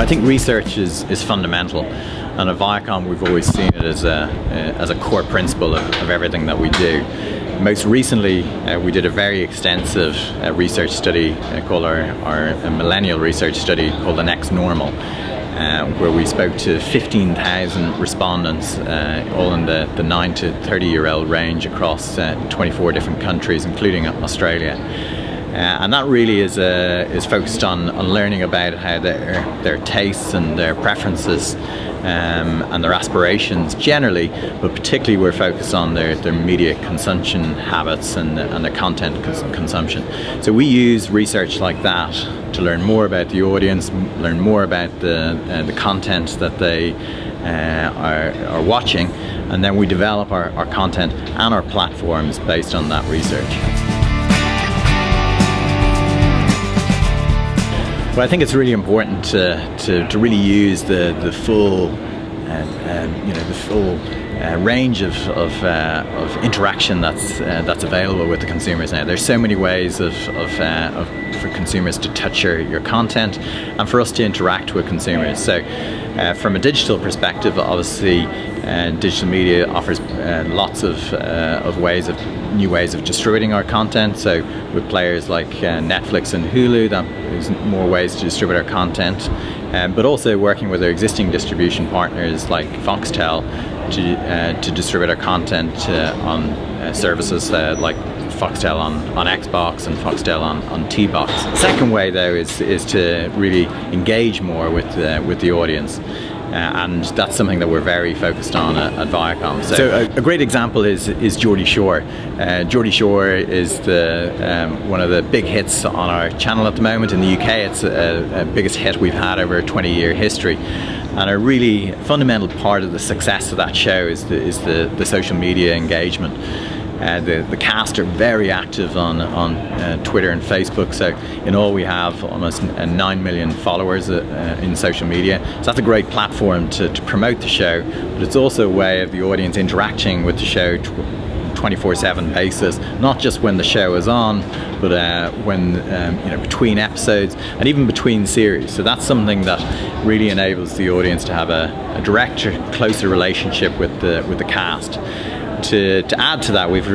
I think research is fundamental, and at Viacom we've always seen it as a core principle of everything that we do. Most recently, we did a very extensive research study called our millennial research study called The Next Normal, where we spoke to 15,000 respondents, all in the 9 to 30-year-old range across 24 different countries, including Australia. And that really is focused on learning about how their tastes and their preferences and their aspirations generally, but particularly we're focused on their media consumption habits and their content consumption. So we use research like that to learn more about the audience, learn more about the content that they are watching, and then we develop our content and our platforms based on that research. But I think it's really important to really use the full, range of interaction that's available with the consumers now. There's so many ways for consumers to touch your content, and for us to interact with consumers. So, from a digital perspective, obviously, digital media offers lots of new ways of distributing our content. So with players like Netflix and Hulu, there's more ways to distribute our content, but also working with our existing distribution partners like Foxtel to distribute our content on services like Foxtel on Xbox and Foxtel on T-Box. The second way though is to really engage more with the audience. And that's something that we're very focused on at Viacom. So a great example is Geordie Shore. Geordie Shore is one of the big hits on our channel at the moment. In the UK, it's a biggest hit we've had over a 20-year history. And a really fundamental part of the success of that show is the social media engagement. The cast are very active on Twitter and Facebook, so in all we have almost 9 million followers in social media. So that's a great platform to promote the show, but it's also a way of the audience interacting with the show 24/7 basis, not just when the show is on, but when between episodes and even between series. So that's something that really enables the audience to have a direct, closer relationship with the cast. To add to that, we've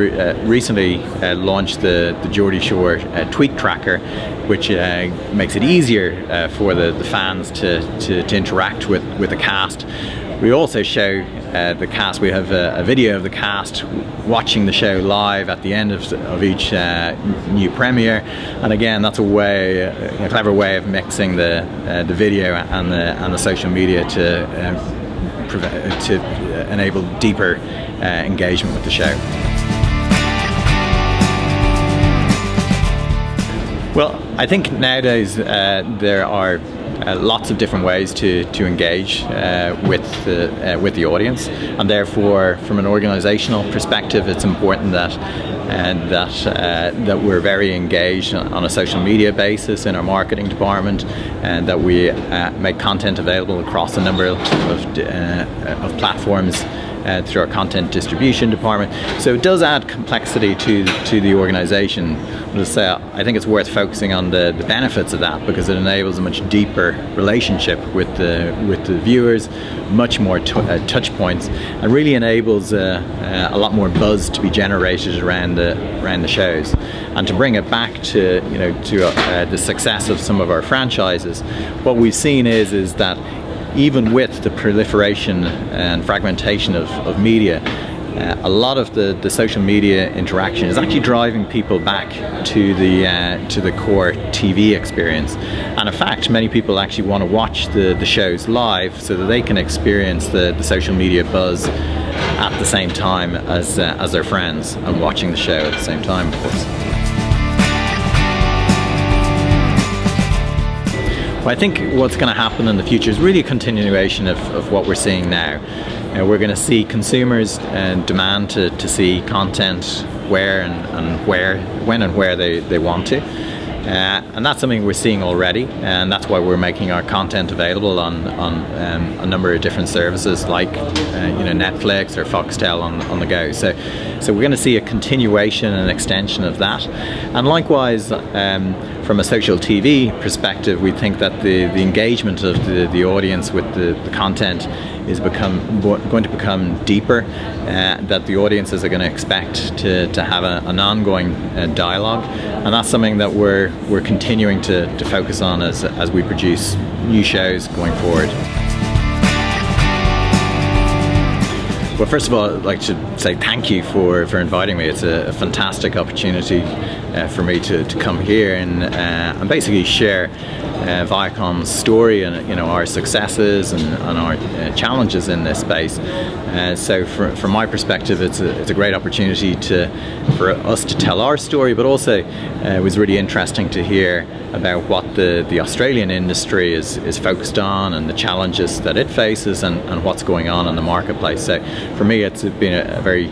recently launched the Geordie Shore tweet tracker, which makes it easier for the fans to interact with the cast. We also show the cast. We have a video of the cast watching the show live at the end of each new premiere, and again, that's a clever way of mixing the video and the social media to enable deeper engagement with the show. Well, I think nowadays there are lots of different ways to engage with the audience, and therefore, from an organizational perspective, it's important that we're very engaged on a social media basis in our marketing department, and that we make content available across a number of platforms through our content distribution department. So it does add complexity to the organization. But I think it's worth focusing on the benefits of that, because it enables a much deeper relationship with the viewers, much more touch points, and really enables a lot more buzz to be generated around the shows. And to bring it back to the success of some of our franchises, what we've seen is that even with the proliferation and fragmentation of media, a lot of the social media interaction is actually driving people back to the core TV experience. And in fact, many people actually want to watch the shows live so that they can experience the social media buzz at the same time as their friends, and watching the show at the same time, of course. Well, I think what's going to happen in the future is really a continuation of what we're seeing now. We're going to see consumers demand to see content when and where they want to. And that's something we're seeing already, and that's why we're making our content available on a number of different services like Netflix or Foxtel on the go. So we're going to see a continuation and extension of that, and likewise from a social TV perspective, we think that the engagement of the audience with the content is going to become deeper, that the audiences are going to expect to have an ongoing dialogue, and that's something that we're continuing to focus on as we produce new shows going forward. Well, first of all, I'd like to say thank you for inviting me. It's a fantastic opportunity for me to come here and basically share Viacom's story and our successes and our challenges in this space. So from my perspective, it's a great opportunity for us to tell our story, but also it was really interesting to hear about what the Australian industry is focused on and the challenges that it faces and what's going on in the marketplace. So for me, it's been a very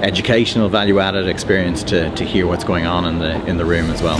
educational, value-added experience to hear what's going on in the room as well.